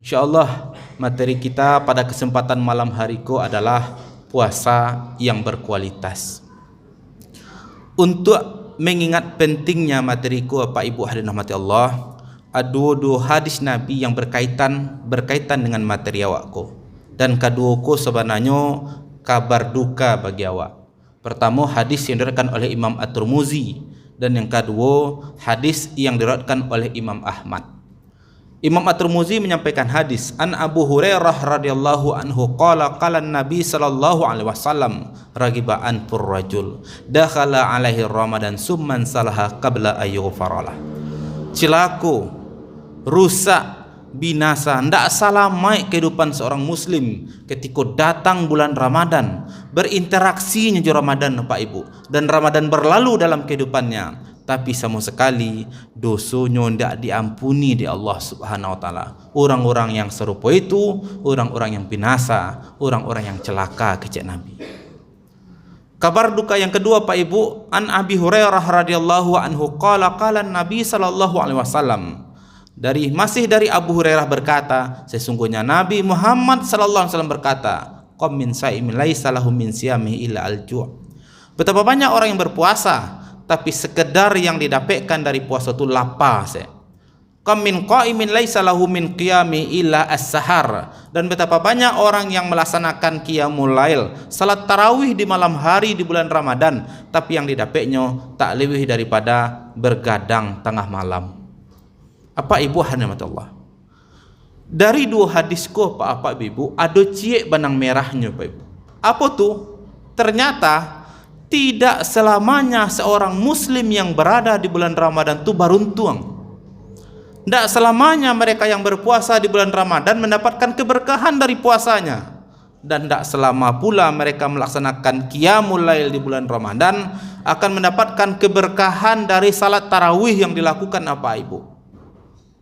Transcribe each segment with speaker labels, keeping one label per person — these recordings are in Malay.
Speaker 1: Insyaallah materi kita pada kesempatan malam hariku adalah puasa yang berkualitas. Untuk mengingat pentingnya materiku Bapak Ibu hadirin rahmati Allah, ada dua hadis Nabi yang berkaitan dengan materi awakku. Dan keduaku sebenarnya kabar duka bagi awak. Pertama hadis yang diriwayatkan oleh Imam At-Tirmizi, dan yang kedua hadis yang diriwayatkan oleh Imam Ahmad. Imam At-Tirmizi menyampaikan hadis an Abu Hurairah radhiyallahu anhu qala Nabi sallallahu alaihi wasallam ragiba anfur rajul dakhala alaihi ramadan summan salaha qabla ayyughfaralah. Cilaku, rusak, binasa, ndak salamai kehidupan seorang muslim ketika datang bulan Ramadan, berinteraksinya di Ramadan Pak Ibu, dan Ramadan berlalu dalam kehidupannya, tapi sama sekali dosanya tidak diampuni di Allah Subhanahu wa taala. Orang-orang yang serupa itu orang-orang yang binasa, orang-orang yang celaka, kecek Nabi. Kabar duka yang kedua Pak Ibu, an Abi Hurairah radhiyallahu anhu qala Nabi sallallahu alaihi wasallam. Masih dari Abu Hurairah berkata, sesungguhnya Nabi Muhammad sallallahu alaihi wasallam berkata, qam min saimin laisa lahu min siyamihi illa al-ju'. Betapa banyak orang yang berpuasa tapi sekedar yang didapatkan dari puasa itu lapar. Qam min qaimin laisa lahu min qiyami illa as-sahar. Dan betapa banyak orang yang melaksanakan qiyamul lail, salat tarawih di malam hari di bulan Ramadan, tapi yang didapatnya tak lebih daripada bergadang tengah malam. Apa Ibu hadirin Allah? Dari dua hadisku Pak Ibu, ada ciek benang merahnya Pak Ibu. Apa tuh? Ternyata tidak selamanya seorang muslim yang berada di bulan Ramadan itu beruntung. Tidak selamanya mereka yang berpuasa di bulan Ramadan mendapatkan keberkahan dari puasanya. Dan tidak selama pula mereka melaksanakan qiyamul lail di bulan Ramadan akan mendapatkan keberkahan dari salat tarawih yang dilakukan apa Ibu.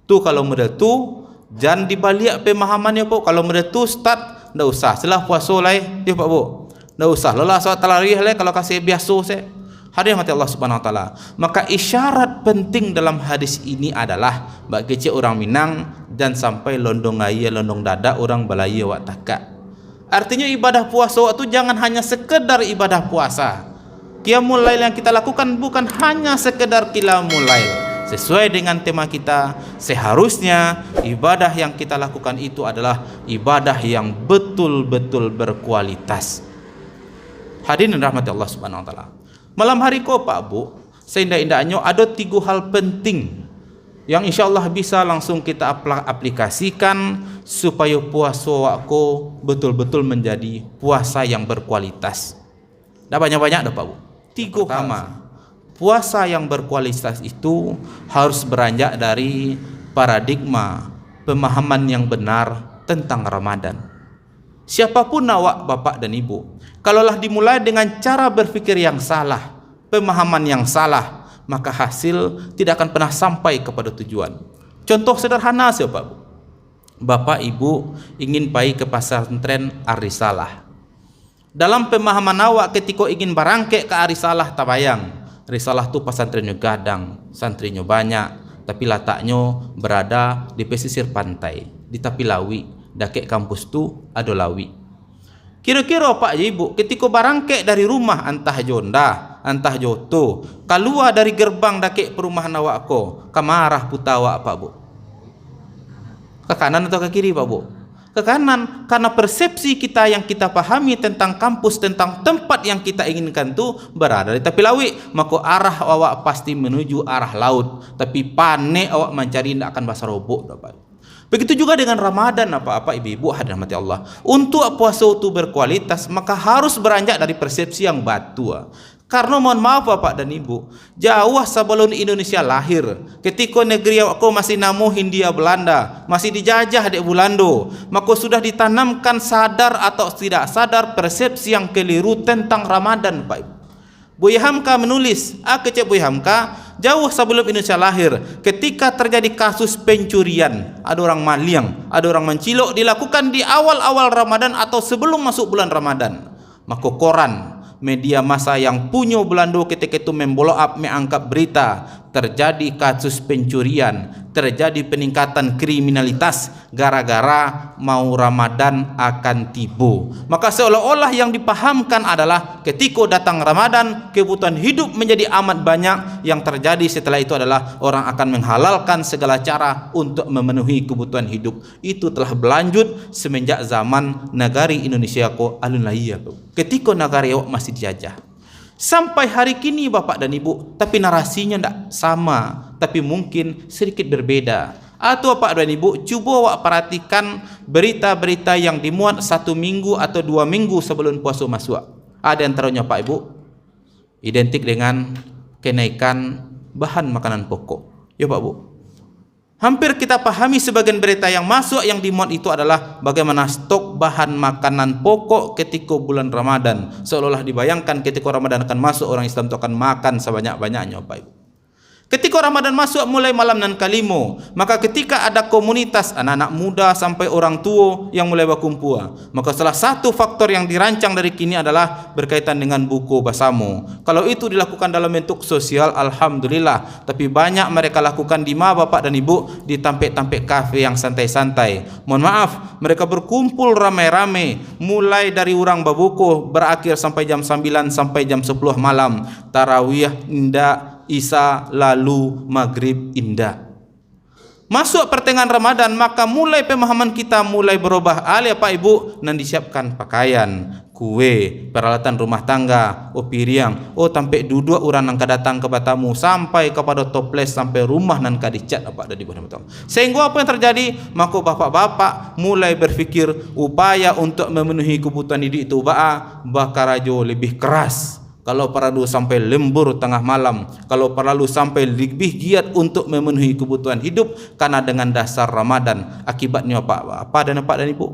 Speaker 1: Tu kalau mudah tu jangan dibalik pemahamannya Pak. Kalau mudah tu start ndak usah setelah puasa lai dia Pak Bu. Ndak usah lelah salat tarawih lai kalau kasih biasa saya. Hadirin mati Allah Subhanahu wa taala. Maka isyarat penting dalam hadis ini adalah bagi cik orang Minang dan sampai londong gaya londong dada orang Balaya wak takak. Artinya ibadah puasa itu jangan hanya sekedar ibadah puasa. Qiyamul lail yang kita lakukan bukan hanya sekedar qiyamul lail. Sesuai dengan tema kita, seharusnya ibadah yang kita lakukan itu adalah ibadah yang betul-betul berkualitas. Hadirin rahmati Allah Subhanahu wa taala. Malam hari ko Pak Bu, seindah-indahnya ada 3 hal penting yang insyaallah bisa langsung kita aplikasikan supaya puasa waktu betul-betul menjadi puasa yang berkualitas. Dah banyak-banyak dah Pak Bu. 3 hal. Puasa yang berkualitas itu harus beranjak dari paradigma pemahaman yang benar tentang Ramadan. Siapapun awak bapak dan ibu, kalaulah dimulai dengan cara berpikir yang salah, pemahaman yang salah, maka hasil tidak akan pernah sampai kepada tujuan. Contoh sederhana siapa Bu? Bapak ibu ingin pergi ke pesantren Ar-Risalah. Dalam pemahaman awak ketika ingin barangkek ke Ar-Risalah tabayang. Risalah tu pesantrennya gadang, santrinya banyak, tapi letaknya berada di pesisir pantai, di tepi lawi. Dakek kampus tu ada lawi. Kira-kira Pak Ibu, ketika barangkek dari rumah antah jonda, antah joto, keluar dari gerbang dakek perumahan awak ko, ke marah puta awak Pak Bu. Ke kanan atau ke kiri Pak Bu? Ke kanan, karena persepsi kita yang kita pahami tentang kampus, tentang tempat yang kita inginkan tu berada di tepi laut, maka arah awak pasti menuju arah laut, tapi panik awak mencari tidak akan basah robok dapat. Begitu juga dengan Ramadan apa ibu-ibu hadirin mati Allah. Untuk puasa itu berkualitas maka harus beranjak dari persepsi yang batu. Karena mohon maaf Bapak dan Ibu, jauh sebelum Indonesia lahir, ketika negeri aku masih namu Hindia Belanda, masih dijajah di Belanda, maka sudah ditanamkan sadar atau tidak sadar persepsi yang keliru tentang Ramadan Pak Ibu. Buya Hamka menulis, kecek Buya Hamka, jauh sebelum Indonesia lahir, ketika terjadi kasus pencurian, ada orang maling, ada orang mencilok dilakukan di awal-awal Ramadan atau sebelum masuk bulan Ramadan, maka koran media massa yang punya Belanda ketika itu membolok up mengangkat berita terjadi kasus pencurian, terjadi peningkatan kriminalitas gara-gara mau Ramadan akan tiba. Maka seolah-olah yang dipahamkan adalah ketika datang Ramadan, kebutuhan hidup menjadi amat banyak. Yang terjadi setelah itu adalah orang akan menghalalkan segala cara untuk memenuhi kebutuhan hidup. Itu telah berlanjut semenjak zaman negari Indonesia ko alun layia ko. Ketika negara awak masih dijajah. Sampai hari kini Bapak dan Ibu, tapi narasinya tidak sama, tapi mungkin sedikit berbeda. Atau Bapak dan Ibu, cuba awak perhatikan berita-berita yang dimuat 1 minggu atau 2 minggu sebelum puasa masuk. Ada antaranya Pak Ibu, identik dengan kenaikan bahan makanan pokok. Ya Pak Bu. Hampir kita pahami sebagian berita yang masuk yang dimuat itu adalah bagaimana stok bahan makanan pokok ketika bulan Ramadan. Seolah-olah dibayangkan ketika Ramadan akan masuk, orang Islam itu akan makan sebanyak-banyaknya Pak Ibu. Ketika Ramadan masuk mulai malam nan kalimo, maka ketika ada komunitas anak-anak muda sampai orang tua yang mulai berkumpul, maka salah satu faktor yang dirancang dari kini adalah berkaitan dengan buku bersama. Kalau itu dilakukan dalam bentuk sosial, alhamdulillah. Tapi banyak mereka lakukan di mana Bapak dan Ibu, di tampek-tampek kafe yang santai-santai. Mohon maaf, mereka berkumpul ramai-ramai, mulai dari orang berbuku berakhir sampai jam 9 sampai jam 10 malam. Tarawih indah, Isya lalu maghrib indah. Masuk pertengahan Ramadan, maka mulai pemahaman kita mulai berubah. Alia Pak Ibu, nan disiapkan pakaian, kue, peralatan rumah tangga, piriang, tampai duduk orang yang datang ke batamu sampai kepada toples sampai rumah nan kadicat apa dari Ibu. Sehingga apa yang terjadi? Maka bapak-bapak mulai berfikir upaya untuk memenuhi kebutuhan hidup itu bakar aja lebih keras. Kalau perlu sampai lembur tengah malam, kalau perlu sampai lebih giat untuk memenuhi kebutuhan hidup karena dengan dasar Ramadan. Akibatnya apa dan Ibu?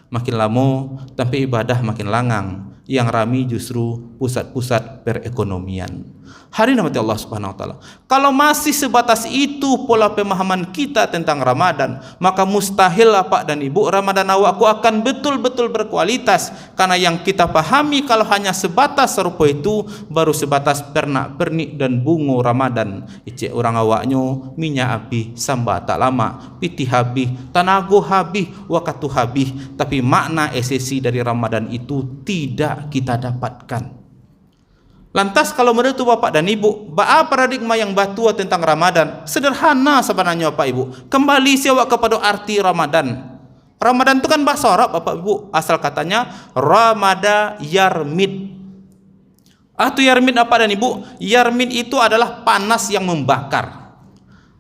Speaker 1: Makin lama tanpa ibadah makin langang. Yang rami justru pusat-pusat perekonomian. Hari ini Allah Subhanahu wa taala. Kalau masih sebatas itu pola pemahaman kita tentang Ramadan, maka mustahil Pak dan Ibu Ramadan awakku akan betul-betul berkualitas. Karena yang kita pahami kalau hanya sebatas serupa itu baru sebatas pernak-pernik dan bunga Ramadan. Icek orang awaknya minyak habis, samba tak lama, pitih habis, tanago habis, waktu habis, tapi makna esensi dari Ramadan itu tidak kita dapatkan. Lantas kalau menurut Bapak dan Ibu, paradigma yang batua tentang Ramadan sederhana sebenarnya Bapak Ibu. Kembali siawak kepada arti Ramadan. Ramadan itu kan bahasa Arab Bapak Ibu. Asal katanya Ramada Yarmid. Atau Yarmid apa dan Ibu? Yarmid itu adalah panas yang membakar.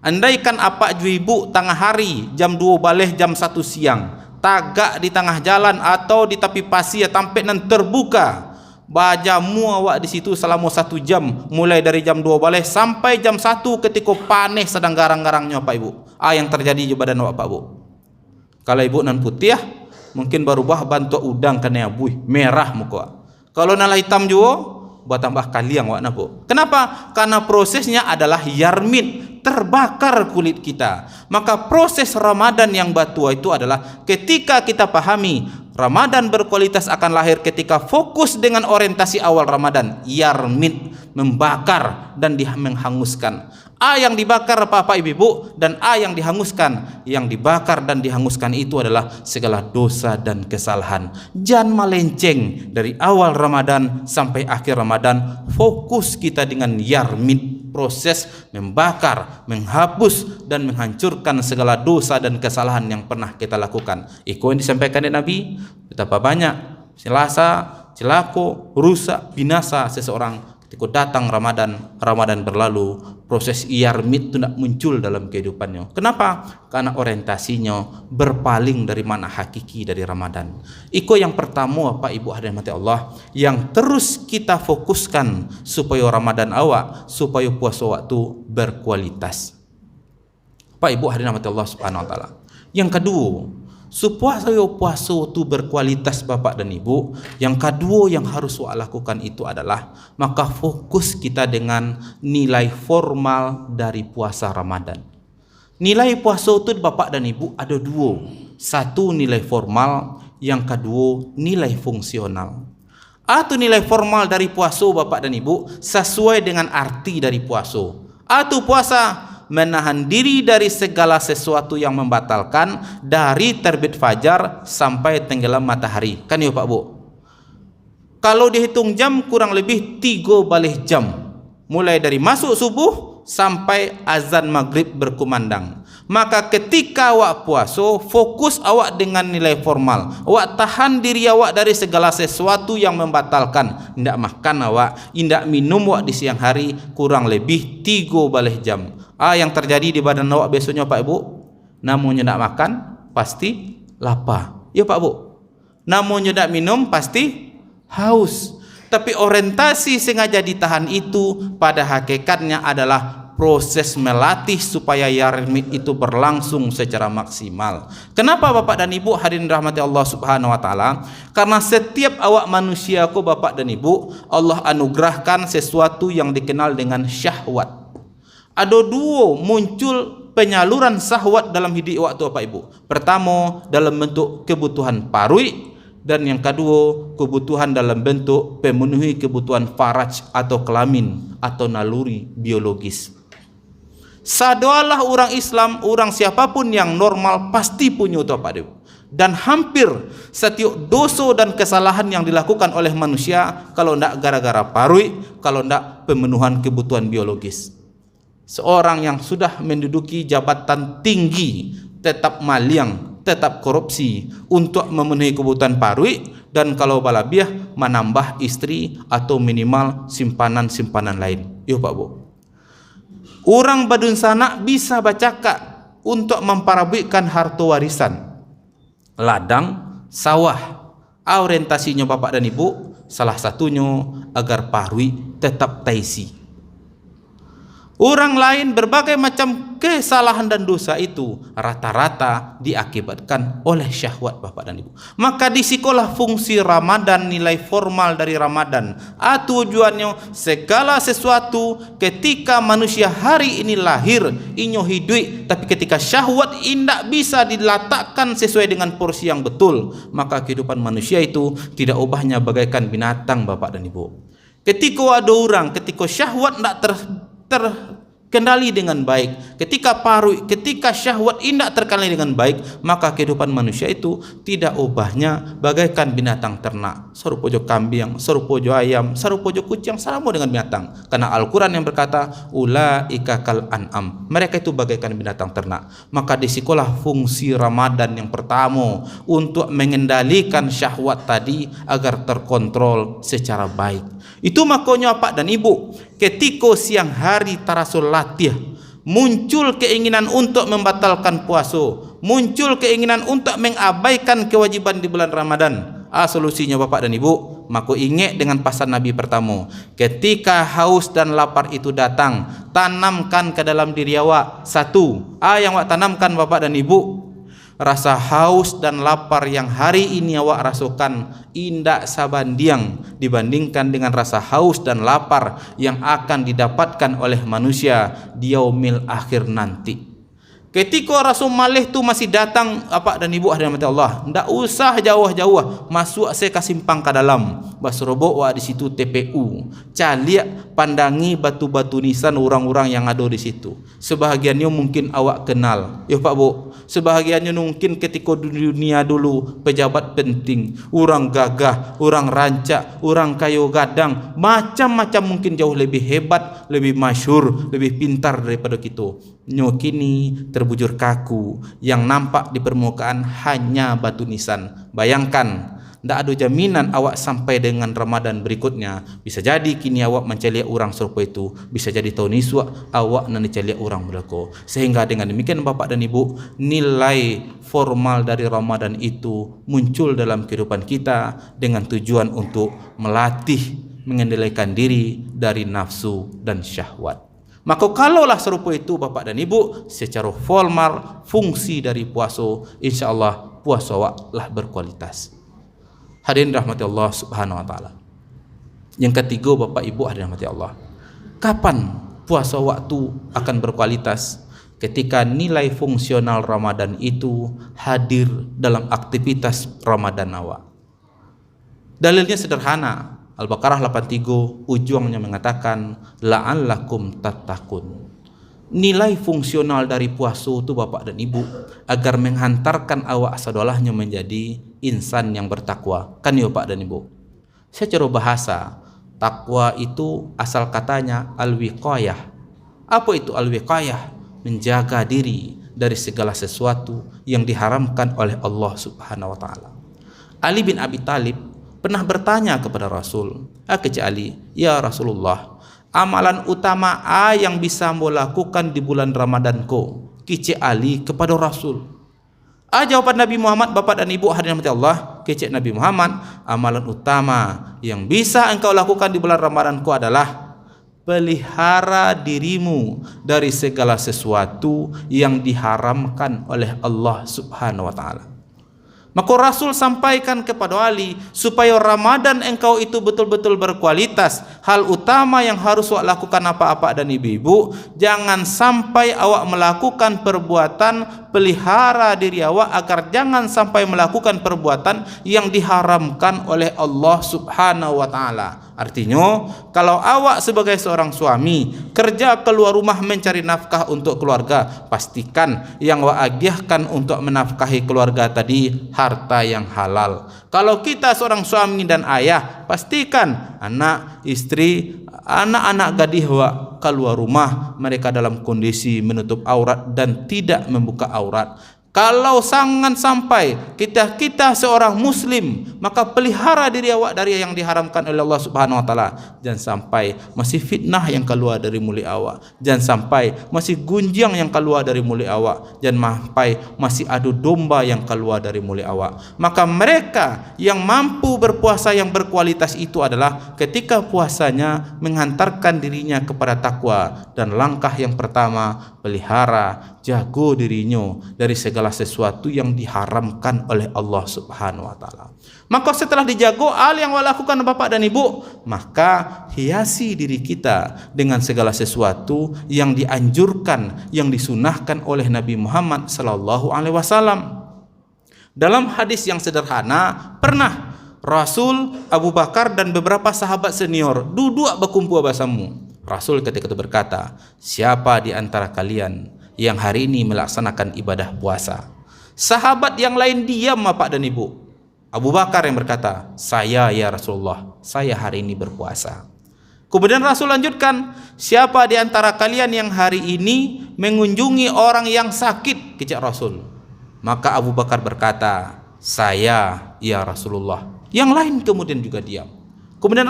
Speaker 1: Andaikan apa Ibu tengah hari jam 2 balik jam 1 siang, tagak di tengah jalan atau di tepi pasir tampek nan terbuka. Bajamu awak di situ selama 1 jam, mulai dari jam 2 balik sampai jam 1 ketika panas sedang garang-garangnya Pak Ibu. Yang terjadi di badan awak Pak Bu. Kalau Ibu nan putih, mungkin berubah bantu udang kena buih merah muka. Kalau nala hitam juga, buat tambah kaliang awak Bu. Kenapa? Karena prosesnya adalah yarmid, terbakar kulit kita. Maka proses Ramadan yang batua itu adalah ketika kita pahami Ramadan berkualitas akan lahir ketika fokus dengan orientasi awal Ramadan, yarmid, membakar dan menghanguskan. Yang dibakar Bapak Ibu dan yang dihanguskan. Yang dibakar dan dihanguskan itu adalah segala dosa dan kesalahan. Jangan melenceng dari awal Ramadan sampai akhir Ramadan. Fokus kita dengan yarmid, proses membakar, menghapus dan menghancurkan segala dosa dan kesalahan yang pernah kita lakukan. Itu yang disampaikan oleh Nabi. Betapa banyak celaka, rusak, binasa seseorang ketika datang Ramadan berlalu, proses yarmid itu tidak muncul dalam kehidupannya. Kenapa? Karena orientasinya berpaling dari mana hakiki dari Ramadan. Iko yang pertama Pak Ibu hadirin mati Allah, yang terus kita fokuskan supaya Ramadan awak, supaya puasa waktu berkualitas. Pak Ibu hadirin mati Allah Subhanahu wa taala. Yang kedua, supaya puasa itu berkualitas Bapak dan Ibu, yang kedua yang harus awak lakukan itu adalah maka fokus kita dengan nilai formal dari puasa Ramadan. Nilai puasa itu Bapak dan Ibu ada 2. Satu nilai formal, yang kedua nilai fungsional. Atau nilai formal dari puasa Bapak dan Ibu sesuai dengan arti dari puasa. Atau puasa menahan diri dari segala sesuatu yang membatalkan dari terbit fajar sampai tenggelam matahari. Kan ya Pak Bu? Kalau dihitung jam kurang lebih 3 balik jam. Mulai dari masuk subuh sampai azan maghrib berkumandang. Maka ketika awak puasa, fokus awak dengan nilai formal. Awak tahan diri awak dari segala sesuatu yang membatalkan. Tidak makan awak, tidak minum awak di siang hari kurang lebih 3 balik jam. Yang terjadi di badan awak besoknya Pak Ibu, namun tidak makan pasti lapar. Ya Pak Bu. Namun tidak minum pasti haus. Tapi orientasi sengaja ditahan itu pada hakikatnya adalah proses melatih supaya yarmid itu berlangsung secara maksimal. Kenapa Bapak dan Ibu hadirin rahmati Allah Subhanahu wa taala? Karena setiap awak manusia ku Bapak dan Ibu, Allah anugerahkan sesuatu yang dikenal dengan syahwat. Ada 2 muncul penyaluran syahwat dalam hidup awak tu Bapak Ibu. Pertama dalam bentuk kebutuhan parui, dan yang kedua kebutuhan dalam bentuk pemenuhi kebutuhan faraj atau kelamin atau naluri biologis. Sadalah orang Islam, orang siapapun yang normal pasti punya itu Pak Ibu. Dan hampir setiap dosa dan kesalahan yang dilakukan oleh manusia, kalau tidak gara-gara parui, kalau tidak pemenuhan kebutuhan biologis. Seorang yang sudah menduduki jabatan tinggi tetap maliang, tetap korupsi untuk memenuhi kebutuhan parui, dan kalau balabiah menambah istri atau minimal simpanan-simpanan lain. Yo Pak Bu. Orang badun sana bisa bacaka untuk memparabuikan harta warisan, ladang, sawah. Orientasinya Bapak dan Ibu salah satunya agar parui tetap taisi. Orang lain berbagai macam kesalahan dan dosa itu rata-rata diakibatkan oleh syahwat Bapak dan Ibu. Maka disikolah fungsi Ramadan, nilai formal dari Ramadan. Tujuannya segala sesuatu ketika manusia hari ini lahir, inyo hidup, tapi ketika syahwat tidak bisa diletakkan sesuai dengan porsi yang betul, maka kehidupan manusia itu tidak ubahnya bagaikan binatang Bapak dan Ibu. Ketika ada orang, ketika syahwat tidak terkendali dengan baik, ketika parui, ketika syahwat tidak terkendali dengan baik, maka kehidupan manusia itu tidak ubahnya bagaikan binatang ternak. Serupa jo kambing, serupa jo ayam, serupa jo kucing, sama dengan binatang. Karena Al-Quran yang berkata, ulaika kal an'am, mereka itu bagaikan binatang ternak. Maka disikolah fungsi Ramadan yang pertama untuk mengendalikan syahwat tadi agar terkontrol secara baik. Itu makanya Pak dan Ibu, ketika siang hari tarasul latih, muncul keinginan untuk membatalkan puasa, muncul keinginan untuk mengabaikan kewajiban di bulan Ramadan. Solusinya Bapak dan Ibu, maka ingat dengan pesan Nabi pertama, ketika haus dan lapar itu datang, tanamkan ke dalam diri awak satu. Yang awak tanamkan Bapak dan Ibu, rasa haus dan lapar yang hari ini awak rasakan indak sabandiang dibandingkan dengan rasa haus dan lapar yang akan didapatkan oleh manusia di yaumil akhir nanti. Ketika Rasul Malih tu masih datang Bapak dan Ibu hadirin Allah, ndak usah jauh-jauh, masuk saya ke simpang ke dalam, basrobo wa di situ TPU, caliak pandangi batu-batu nisan orang-orang yang ada di situ. Sebahagiannya mungkin awak kenal, ya Pak Bu. Sebahagiannya mungkin ketika dunia dulu pejabat penting, orang gagah, orang rancak, orang kayu gadang, macam-macam mungkin jauh lebih hebat, lebih masyhur, lebih pintar daripada kita. Kini terbujur kaku, yang nampak di permukaan hanya batu nisan. Bayangkan, tidak ada jaminan awak sampai dengan Ramadan berikutnya. Bisa jadi kini awak menceliak orang serupa itu, bisa jadi tahun esok awak nanti celiak orang belako. Sehingga dengan demikian Bapak dan Ibu, nilai formal dari Ramadan itu muncul dalam kehidupan kita dengan tujuan untuk melatih, mengendalikan diri dari nafsu dan syahwat. Maka kalaulah serupa itu Bapak dan Ibu, secara formal fungsi dari puasa, insya Allah puasa awaklah berkualitas. Hadirin rahmati Allah Subhanahu wa taala. Yang ketiga Bapak Ibu hadirin rahmati Allah, kapan puasa waktu akan berkualitas? Ketika nilai fungsional Ramadan itu hadir dalam aktivitas Ramadan awak. Dalilnya sederhana. Al-Baqarah 83 ujungnya mengatakan la'allakum tattaqun. nilai fungsional dari puasa itu Bapak dan Ibu agar menghantarkan awak sadolahnya menjadi insan yang bertakwa. Kan ya Pak dan Ibu. Secara bahasa, takwa itu asal katanya al-wiqayah. Apa itu al-wiqayah? Menjaga diri dari segala sesuatu yang diharamkan oleh Allah Subhanahu wa taala. Ali bin Abi Thalib pernah bertanya kepada Rasul, Ali, ya Rasulullah, amalan utama yang bisa mo lakukan di bulan Ramadan ko? Kice Ali kepada Rasul. Jawaban Nabi Muhammad, Bapak dan Ibu hadirin Allah, kice Nabi Muhammad, amalan utama yang bisa engkau lakukan di bulan Ramadan ko adalah pelihara dirimu dari segala sesuatu yang diharamkan oleh Allah Subhanahu wa taala. Maka Rasul sampaikan kepada Ali, supaya Ramadan engkau itu betul-betul berkualitas, hal utama yang harus awak lakukan apa-apa dan ibu-ibu, jangan sampai awak melakukan perbuatan, pelihara diri awak agar jangan sampai melakukan perbuatan yang diharamkan oleh Allah Subhanahu wa taala. Artinya, kalau awak sebagai seorang suami kerja keluar rumah mencari nafkah untuk keluarga, pastikan yang awak agihkan untuk menafkahi keluarga tadi harta yang halal. Kalau kita seorang suami dan ayah, pastikan anak, istri, anak-anak gadis awak keluar rumah mereka dalam kondisi menutup aurat dan tidak membuka aurat. Kalau sangat sampai kita seorang muslim, maka pelihara diri awak dari yang diharamkan oleh Allah Subhanahu wa taala. Jangan sampai masih fitnah yang keluar dari mulut awak. Jangan sampai masih gunjang yang keluar dari mulut awak. Jangan sampai masih adu domba yang keluar dari mulut awak. Maka mereka yang mampu berpuasa yang berkualitas itu adalah ketika puasanya menghantarkan dirinya kepada takwa, dan langkah yang pertama pelihara, jago dirinya dari segala sesuatu yang diharamkan oleh Allah Subhanahu wa taala. Maka setelah dijago hal yang awak lakukan Bapak dan Ibu, maka hiasi diri kita dengan segala sesuatu yang dianjurkan, yang disunahkan oleh Nabi Muhammad sallallahu alaihi wasallam. Dalam hadis yang sederhana, pernah Rasul, Abu Bakar dan beberapa sahabat senior duduk berkumpul bersama. Rasul ketika itu berkata, siapa di antara kalian yang hari ini melaksanakan ibadah puasa? Sahabat yang lain diam Bapak dan Ibu. Abu Bakar yang berkata, saya ya Rasulullah, saya hari ini berpuasa. Kemudian Rasul lanjutkan, siapa di antara kalian yang hari ini mengunjungi orang yang sakit? Kicak Rasul. Maka Abu Bakar berkata, saya ya Rasulullah. Yang lain kemudian juga diam. Kemudian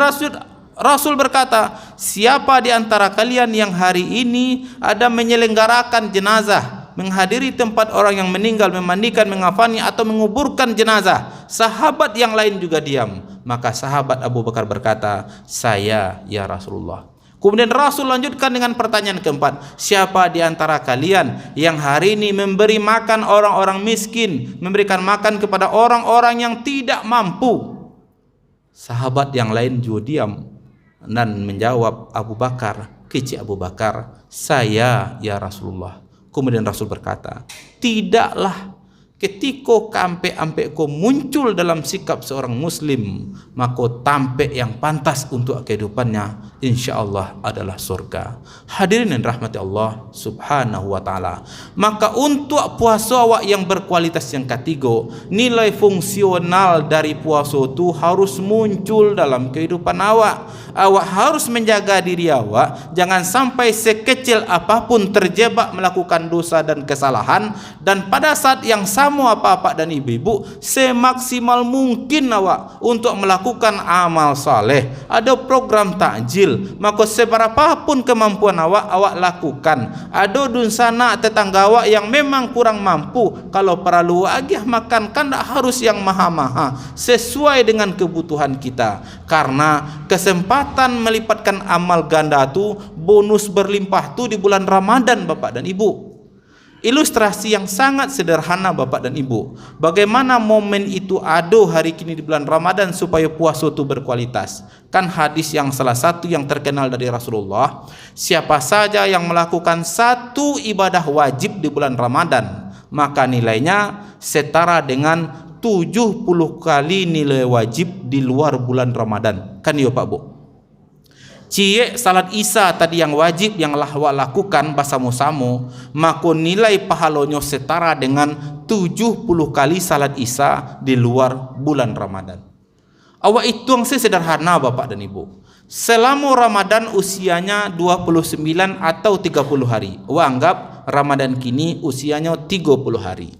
Speaker 1: Rasul berkata, siapa di antara kalian yang hari ini ada menyelenggarakan jenazah, menghadiri tempat orang yang meninggal, memandikan, mengafani atau menguburkan jenazah? Sahabat yang lain juga diam. Maka sahabat Abu Bakar berkata, saya ya Rasulullah. Kemudian Rasul lanjutkan dengan pertanyaan keempat, siapa di antara kalian yang hari ini memberi makan orang-orang miskin, memberikan makan kepada orang-orang yang tidak mampu? Sahabat yang lain juga diam dan menjawab Abu Bakar, kecik Abu Bakar, saya ya Rasulullah. Kemudian Rasul berkata, tidaklah ketika kampe-ampe ko muncul dalam sikap seorang muslim, maka tampe yang pantas untuk kehidupannya insyaallah adalah surga. Hadirin dan rahmati Allah Subhanahu wa taala. Maka untuk puasa awak yang berkualitas yang ketiga, nilai fungsional dari puasa itu harus muncul dalam kehidupan awak. Awak harus menjaga diri awak, jangan sampai sekecil apapun terjebak melakukan dosa dan kesalahan, dan pada saat yang sama apa-apa dan ibu-ibu semaksimal mungkin awak untuk melakukan amal saleh. Ada program takjil, maka seberapapun kemampuan awak lakukan. Ada dunsana tetangga awak yang memang kurang mampu, kalau perlu agih makan kan tak harus yang maha-maha, sesuai dengan kebutuhan kita. Karena kesempatan melipatkan amal ganda tu, bonus berlimpah tu di bulan Ramadan Bapak dan Ibu. Ilustrasi yang sangat sederhana Bapak dan Ibu, bagaimana momen itu ada hari kini di bulan Ramadan supaya puasa itu berkualitas. Kan hadis yang salah satu yang terkenal dari Rasulullah, siapa saja yang melakukan satu ibadah wajib di bulan Ramadan, maka nilainya setara dengan 70 kali nilai wajib di luar bulan Ramadan. Kan ya Pak Bu? cie salat Isya tadi yang wajib yang awak lakukan bersama-sama, maka nilai pahalanya setara dengan 70 kali salat Isya di luar bulan Ramadan. Awak hitung sederhana Bapak dan Ibu. Selama Ramadan usianya 29 atau 30 hari. Awak anggap Ramadan kini usianya 30 hari.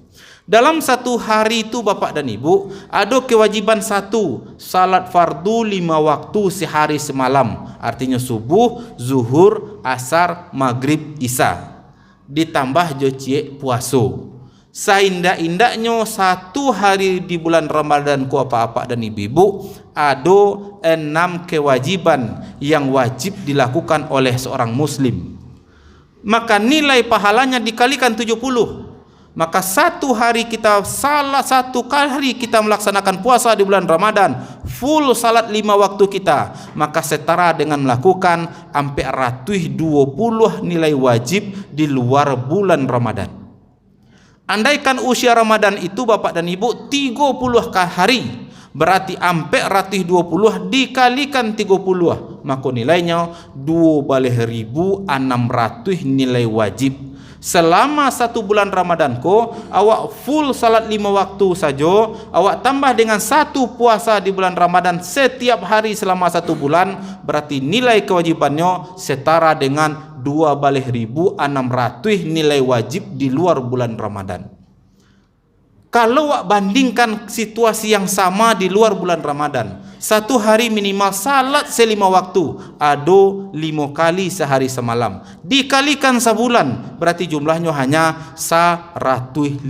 Speaker 1: Dalam satu hari itu Bapak dan Ibu ada kewajiban satu, salat fardu 5 waktu sehari semalam. Artinya subuh, zuhur, asar, maghrib, isya. Ditambah jocie puasa. Seindak-indaknya satu hari di bulan Ramadan ku apa-apa dan ibu-ibu ada 6 kewajiban yang wajib dilakukan oleh seorang muslim. Maka nilai pahalanya dikalikan 70. Maka satu hari kita, salah satu kali kita melaksanakan puasa di bulan Ramadan, full salat 5 waktu kita, maka setara dengan melakukan sampai 120 nilai wajib di luar bulan Ramadan. Andaikan usia Ramadan itu Bapak dan Ibu 30 hari, berarti sampai 120 dikalikan 30, maka nilainya 12.600 nilai wajib. Selama satu bulan Ramadan ko, awak full salat 5 waktu saja, awak tambah dengan satu puasa di bulan Ramadan setiap hari selama satu bulan, berarti nilai kewajibannya setara dengan 12.600 nilai wajib di luar bulan Ramadan. Kalau awak bandingkan situasi yang sama di luar bulan Ramadan, satu hari minimal salat 5 waktu, ada 5 kali sehari semalam, dikalikan sebulan, berarti jumlahnya hanya 150,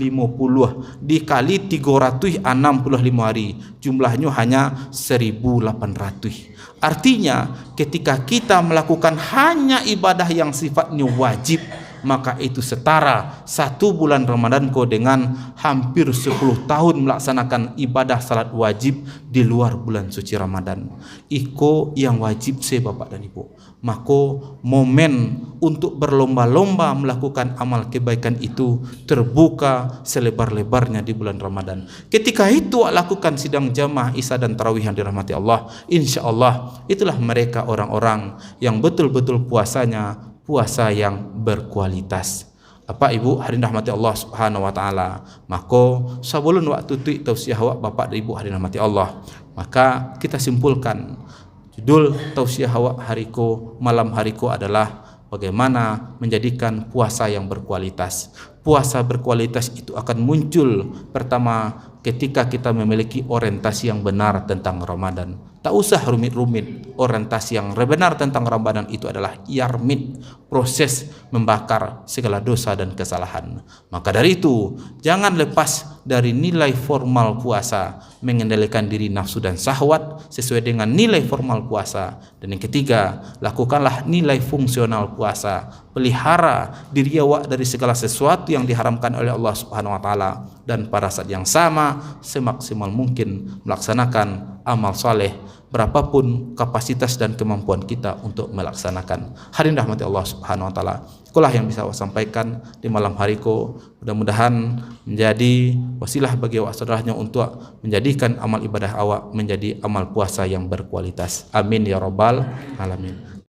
Speaker 1: dikali 365 hari, jumlahnya hanya 1.800. Artinya ketika kita melakukan hanya ibadah yang sifatnya wajib, maka itu setara satu bulan Ramadan ko dengan hampir 10 tahun melaksanakan ibadah salat wajib di luar bulan suci Ramadan. Iko yang wajib saya Bapak dan Ibu. Maka momen untuk berlomba-lomba melakukan amal kebaikan itu terbuka selebar-lebarnya di bulan Ramadan. Ketika itu lakukan sidang jamaah Isya dan Tarawih yang dirahmati Allah, insya Allah itulah mereka orang-orang yang betul-betul puasanya puasa yang berkualitas. Bapak Ibu hari rahmati Allah Subhanahu wa taala, maka sebelum waktu tu tausiah awak Bapak dan Ibu hari rahmati Allah, maka kita simpulkan judul tausiah awak hariku malam hariku adalah bagaimana menjadikan puasa yang berkualitas. Puasa berkualitas itu akan muncul pertama ketika kita memiliki orientasi yang benar tentang Ramadan. Tak usah rumit-rumit. Orientasi yang benar tentang Ramadan itu adalah yarmid, proses membakar segala dosa dan kesalahan. Maka dari itu, jangan lepas dari nilai formal puasa, mengendalikan diri nafsu dan syahwat sesuai dengan nilai formal puasa. Dan yang ketiga, lakukanlah nilai fungsional puasa. Pelihara diri awak dari segala sesuatu yang diharamkan oleh Allah Subhanahu wa taala, dan pada saat yang sama semaksimal mungkin melaksanakan amal saleh berapapun kapasitas dan kemampuan kita untuk melaksanakan. Hadirin rahmati Allah Subhanahu wa taala, itulah yang bisa saya sampaikan di malam hariku. Mudah-mudahan menjadi wasilah bagi awak saudaranya untuk menjadikan amal ibadah awak menjadi amal puasa yang berkualitas. Amin ya rabbal alamin.